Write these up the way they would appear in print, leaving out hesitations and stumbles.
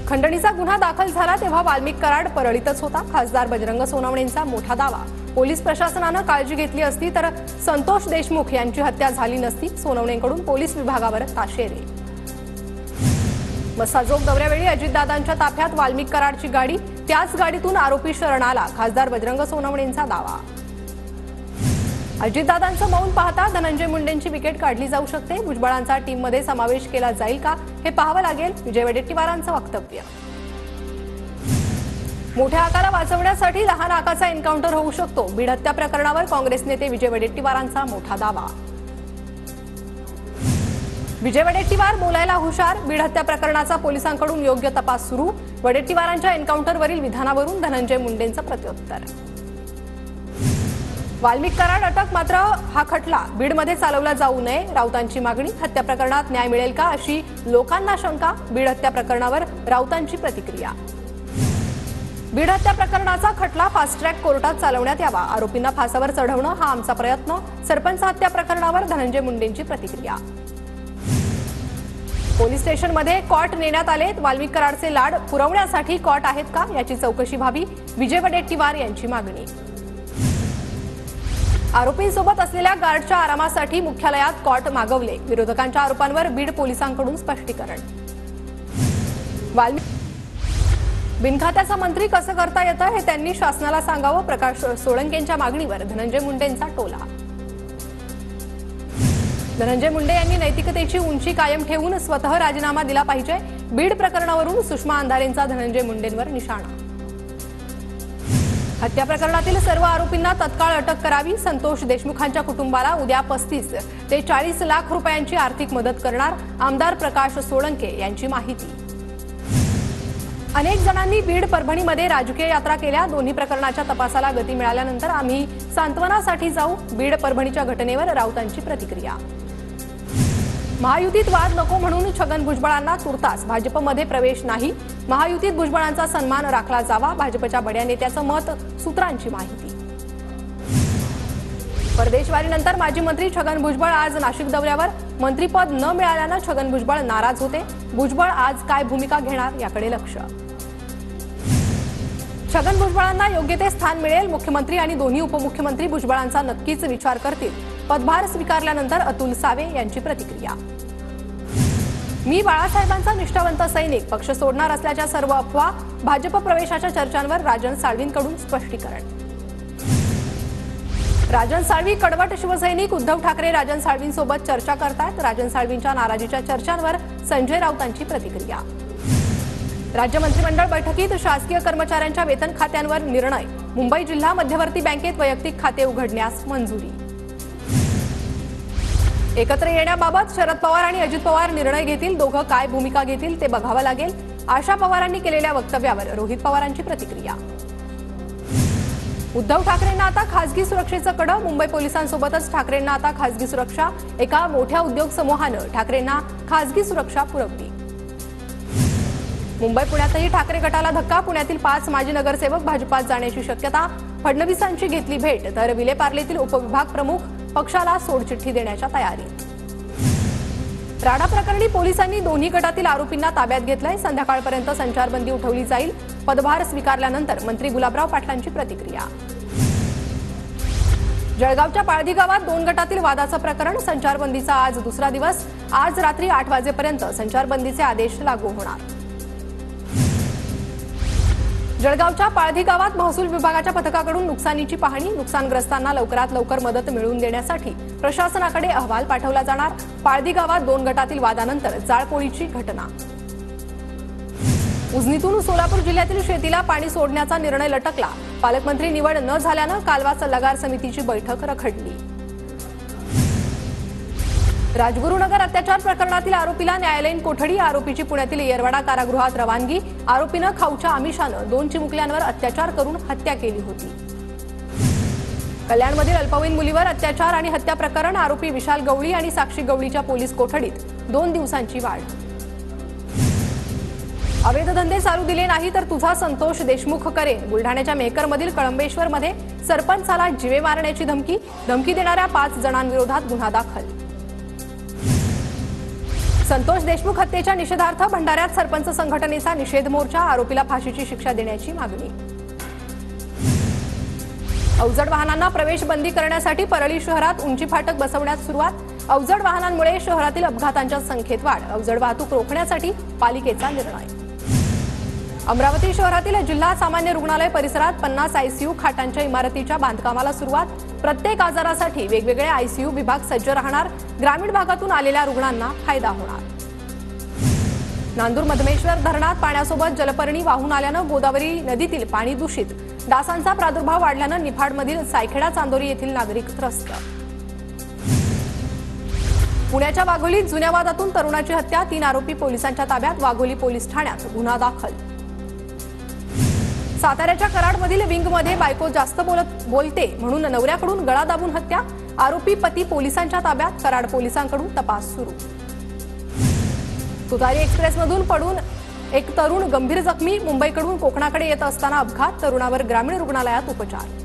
खंडणीचा गुन्हा दाखल झाला तेव्हा वाल्मिक कराड परळीतच होता। खासदार बजरंग सोनवणेंचा मोठा दावा, पोलीस प्रशासनाने काळजी घेतली असती तर संतोष देशमुख यांची हत्या झाली नसती। सोनवणेंकडून पोलीस विभागावर ताशेरे। मस्साजोग दौऱ्यावेळी अजितदादांच्या ताफ्यात वाल्मिक कराडची गाडी, त्याच गाडीतून आरोपी शरण आला। खासदार बजरंग सोनवणेंचा दावा। अजितदादांचं मौन पाहता धनंजय मुंडेंची विकेट काढली जाऊ शकते। भुजबळांचा टीममध्ये समावेश केला जाईल का हे पाहावं लागेल, विजय वडेट्टीवारांचं वक्तव्य। मोठ्या आकारा वाचवण्यासाठी लहान आकाचा एन्काउंटर होऊ शकतो। बीड हत्या प्रकरणावर काँग्रेस नेते विजय वडेट्टीवारांचा मोठा दावा। विजय वडेट्टीवार बोलायला हुशार, बीड हत्या प्रकरणाचा पोलिसांकडून योग्य तपास सुरू। वडेट्टीवारांच्या एन्काउंटरवरील विधानावरून धनंजय मुंडेंचं प्रत्युत्तर। वाल्मिक कराड अटक, मात्र हा खटला बीडमध्ये चालवला जाऊ नये, राऊतांची मागणी। हत्या प्रकरणात न्याय मिळेल का अशी लोकांना शंका, बीड हत्या प्रकरणावर राऊतांची प्रतिक्रिया। बीड हत्या प्रकरणाचा खटला फास्ट ट्रॅक कोर्टात चालवण्यात यावा, आरोपींना फासावर चढवणं हा आमचा प्रयत्न। सरपंच हत्या प्रकरणावर धनंजय मुंडेंची प्रतिक्रिया। पोलीस स्टेशनमध्ये कॉट नेण्यात आले, वाल्मिक कराडचे लाड पुरवण्यासाठी कॉट आहेत का याची चौकशी व्हावी, विजय वडेट्टीवार यांची मागणी। आरोपींसोबत असलेल्या गार्डच्या आरामासाठी मुख्यालयात कॉट मागवले, विरोधकांच्या आरोपांवर बीड पोलिसांकडून स्पष्टीकरण। बिनखात्याचा मंत्री कसं करता येतं हे त्यांनी शासनाला सांगावं, प्रकाश सोळंकेंच्या मागणीवर धनंजय मुंडेंचा टोला। धनंजय मुंडे यांनी नैतिकतेची उंची कायम ठेवून स्वतः राजीनामा दिला पाहिजे। बीड प्रकरणावरून सुषमा अंधारेंचा धनंजय मुंडेंवर निशाणा। हत्या प्रकरणातील सर्व आरोपींना तत्काळ अटक करावी, संतोष देशमुखांच्या कुटुंबाला उद्या 35 ते 40 लाख रुपयांची आर्थिक मदत करणार, आमदार प्रकाश सोळंके यांची माहिती। अनेक जणांनी बीड परभणीमध्ये राजकीय यात्रा केल्या, दोन्ही प्रकरणाच्या तपासाला गती मिळाल्यानंतर आम्ही सांत्वनासाठी जाऊ, बीड परभणीच्या घटनेवर राऊतांची प्रतिक्रिया। महायुतीत वाद नको म्हणून छगन भुजबळांना तुर्तास भाजपमध्ये प्रवेश नाही, महायुतीत भुजबळांचा सन्मान राखला जावा, भाजपच्या बड्या नेत्याचं मत, सूत्रांची माहिती। परदेशवारीनंतर माजी मंत्री छगन भुजबळ आज नाशिक दौऱ्यावर, मंत्रीपद न मिळाल्यानं छगन भुजबळ नाराज होते। भुजबळ आज काय भूमिका घेणार याकडे लक्ष। छगन भुजबळांना योग्य ते स्थान मिळेल, मुख्यमंत्री आणि दोन्ही उपमुख्यमंत्री भुजबळांचा नक्कीच विचार करतील, पदभार स्वीकारल्यानंतर अतुल सावे यांची प्रतिक्रिया। मी बाळासाहेबांचा निष्ठावंत सैनिक, पक्ष सोडणार असल्याच्या सर्व अफवा, भाजप प्रवेशाच्या चर्चांवर राजन साळवींकडून स्पष्टीकरण। राजन साळवी कडवट शिवसैनिक, उद्धव ठाकरे राजन साळवींसोबत चर्चा करतात, राजन साळवींच्या नाराजीच्या चर्चांवर संजय राऊतांची प्रतिक्रिया। राज्य मंत्रिमंडळ बैठकीत शासकीय कर्मचाऱ्यांच्या वेतन खात्यांवर निर्णय, मुंबई जिल्हा मध्यवर्ती बँकेत वैयक्तिक खाते उघडण्यास मंजुरी। एकत्र येण्याबाबत शरद पवार आणि अजित पवार निर्णय घेतील, दोघं काय भूमिका घेतील ते बघावं लागेल, आशा पवारांनी केलेल्या वक्तव्यावर रोहित पवारांची प्रतिक्रिया। उद्धव ठाकरेंना आता खासगी सुरक्षेचं कडं, मुंबई पोलिसांसोबतच ठाकरेंना आता खासगी सुरक्षा, एका मोठ्या उद्योग समूहानं ठाकरेंना खासगी सुरक्षा पुरवली। मुंबई पुण्यातही ठाकरे गटाला धक्का, पुण्यातील 5 माजी नगरसेवक भाजपात जाण्याची शक्यता, फडणवीसांची घेतली भेट, तर विलेपार्लेतील उपविभाग प्रमुख पक्षाला सोडचिठ्ठी देण्याच्या तयारीत। राडा प्रकरणी पोलिसांनी दोन्ही गटातील आरोपींना ताब्यात घेतलंय, संध्याकाळपर्यंत संचारबंदी उठवली जाईल, पदभार स्वीकारल्यानंतर मंत्री गुलाबराव पाटलांची प्रतिक्रिया। जळगावच्या पाळधी गावात 2 गटातील वादाचं प्रकरण, संचारबंदीचा आज दुसरा दिवस, आज रात्री 8 वाजेपर्यंत संचारबंदीचे आदेश लागू होणार। जळगावच्या पाळधी गावात महसूल विभागाच्या पथकाकडून नुकसानीची पाहणी, नुकसानग्रस्तांना लवकरात लवकर मदत मिळवून देण्यासाठी प्रशासनाकडे अहवाल पाठवला जाणार। पाळधी गावात 2 गटातील वादानंतर जाळपोळीची घटना। उजनीतून सोलापूर जिल्ह्यातील शेतीला पाणी सोडण्याचा निर्णय लटकला, पालकमंत्री निवड न झाल्यानं कालवा सल्लागार समितीची बैठक रखडली। राजगुरुनगर अत्याचार प्रकरणातील आरोपीला न्यायालयीन कोठडी, आरोपीची पुण्यातील येरवाडा कारागृहात रवानगी, आरोपीनं खाऊच्या आमिषानं 2 चिमुकल्यांवर अत्याचार करून हत्या केली होती। कल्याणमधील अल्पवयीन मुलीवर अत्याचार आणि हत्या प्रकरण, आरोपी विशाल गवळी आणि साक्षी गवळीच्या पोलीस कोठडीत, 2 दिवसांची वाढ। अवैध धंदे चालू दिले नाही तर तुझा संतोष देशमुख करेन, बुलढाण्याच्या मेहकरमधील कळंबेश्वरमध्ये सरपंचाला जीवे मारण्याची धमकी, धमकी देणाऱ्या 5 जणांविरोधात गुन्हा दाखल। संतोष देशमुख हत्येच्या निषेधार्थ भंडाऱ्यात सरपंच संघटनेचा निषेध मोर्चा, आरोपीला फाशीची शिक्षा देण्याची मागणी. अवजड वाहनांना प्रवेश बंदी करण्यासाठी परळी शहरात उंची फाटक बसवण्यास सुरुवात. अवजड वाहनांमुळे शहरातील अपघातांच्या संख्येत वाढ, अवजड वाहतूक रोखण्यासाठी पालिकेचा निर्णय. अमरावती शहरातील जिल्हा सामान्य रुग्णालय परिसरात 50 आयसीयू खाटांच्या इमारतीच्या बांधकामाला सुरुवात. प्रत्येक आजारासाठी वेगवेगळे आयसीयू विभाग सज्ज राहणार. ग्रामीण भागातून आलेल्या रुग्णांना फायदा होणार. नांदूर मधमेश्वर धरणात पाण्यासोबत जलपर्णी वाहून आल्यानं गोदावरी नदीतील पाणी दूषित. डासांचा प्रादुर्भाव वाढल्यानं निफाडमधील सायखेडा चांदोरी येथील नागरिक त्रस्त. पुण्याच्या वाघोलीत जुन्या वादातून तरुणाची हत्या, 3 आरोपी पोलिसांच्या ताब्यात. वाघोली पोलीस ठाण्यात गुन्हा दाखल. साताऱ्याच्या कराडमधील विंगमध्ये बायको जास्त बोलते म्हणून नवऱ्याकडून गळा दाबून हत्या. आरोपी पती पोलिसांच्या ताब्यात. कराड पोलिसांकडून तपास सुरू. तुतारी एक्सप्रेसमधून पडून एक तरुण गंभीर जखमी. मुंबईकडून कोकणाकडे येत असताना अपघात, तरुणावर ग्रामीण रुग्णालयात उपचार.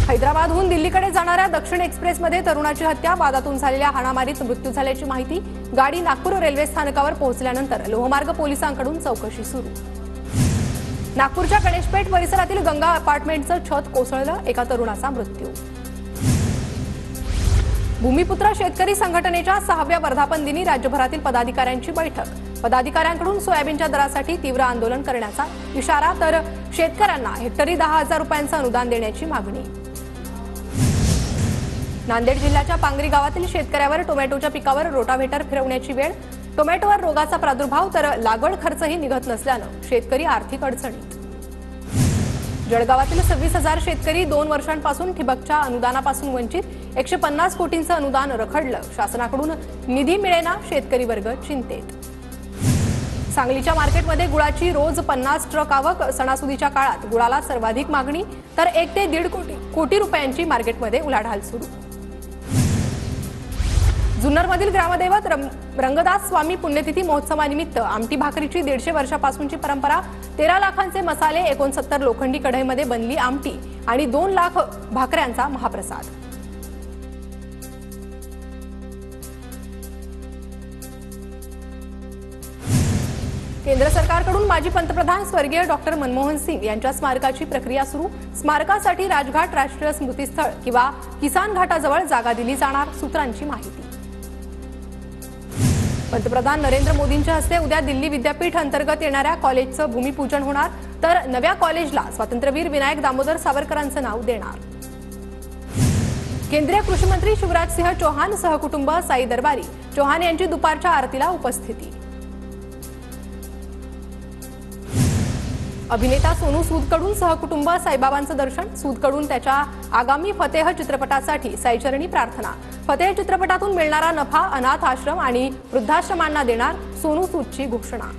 हैदराबादहून दिल्लीकडे जाणाऱ्या दक्षिण एक्सप्रेसमध्ये तरुणाची हत्या, वादातून झालेल्या हाणामारीत मृत्यू झाल्याची माहिती. गाडी नागपूर रेल्वे स्थानकावर पोहोचल्यानंतर लोहमार्ग पोलिसांकडून चौकशी सुरू. नागपूरच्या गणेशपेठ परिसरातील गंगा अपार्टमेंटचं छत कोसळलं, एका तरुणाचा मृत्यू. भूमिपुत्र शेतकरी संघटनेच्या 6व्या वर्धापन दिनी राज्यभरातील पदाधिकाऱ्यांची बैठक. पदाधिकाऱ्यांकडून सोयाबीनच्या दरासाठी तीव्र आंदोलन करण्याचा इशारा, तर शेतकऱ्यांना हेक्टरी 10,000 रुपयांचं अनुदान देण्याची मागणी. नांदेड जिल्ह्याच्या पांगरी गावातील शेतकऱ्यावर टोमॅटोच्या पिकावर रोटाव्हेटर फिरवण्याची वेळ. टोमॅटोवर रोगाचा प्रादुर्भाव, तर लागवड खर्चही निघत नसल्यानं शेतकरी आर्थिक अडचणीत. जळगावातील 26,000 शेतकरी 2 वर्षांपासून ठिबकच्या अनुदानापासून वंचित. 150 कोटींचं अनुदान रखडलं, शासनाकडून निधी मिळेना, शेतकरी वर्ग चिंतेत. सांगलीच्या मार्केटमध्ये गुळाची रोज 50 ट्रक आवक. सणासुदीच्या काळात गुळाला सर्वाधिक मागणी, तर 1 ते 1.5 कोटी रुपयांची मार्केटमध्ये उलाढाल सुरू. जुन्नरमधील ग्रामदैवत रंगदास स्वामी पुण्यतिथी महोत्सवानिमित्त आमटी भाकरीची 150 वर्षापासूनची परंपरा. 13 लाखांचे मसाले, 69 लोखंडी कढईमध्ये बनली आमटी आणि 2 लाख भाकऱ्यांचा महाप्रसाद. केंद्र सरकारकडून माजी पंतप्रधान स्वर्गीय डॉक्टर मनमोहन सिंग यांच्या स्मारकाची प्रक्रिया सुरू. स्मारकासाठी राजघाट राष्ट्रीय स्मृतीस्थळ किंवा किसान घाटाजवळ जागा दिली जाणार, सूत्रांची माहिती. पंतप्रधान नरेंद्र मोदींच्या हस्ते उद्या दिल्ली विद्यापीठ अंतर्गत येणाऱ्या कॉलेजचं भूमिपूजन होणार, तर नव्या कॉलेजला स्वातंत्र्यवीर विनायक दामोदर सावरकरांचं नाव देणार. केंद्रीय कृषी मंत्री शिवराज सिंह चौहान सहकुटुंब साई दरबारी. चौहान यांची दुपारच्या आरतीला उपस्थिती. अभिनेता सोनू सूदकडून सहकुटुंब साईबाबांचं दर्शन. सूदकडून त्याच्या आगामी फतेह चित्रपटासाठी साईचरणी प्रार्थना. फतेह चित्रपटातून मिळणारा नफा अनाथ आश्रम आणि वृद्धाश्रमांना देणार, सोनू सूदची घोषणा.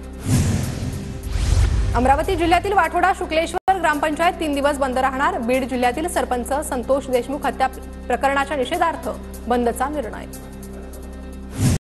अमरावती जिल्ह्यातील वाठोडा शुक्लेश्वर ग्रामपंचायत 3 दिवस बंद राहणार. बीड जिल्ह्यातील सरपंच संतोष देशमुख हत्या प्रकरणाच्या निषेधार्थ बंदचा निर्णय.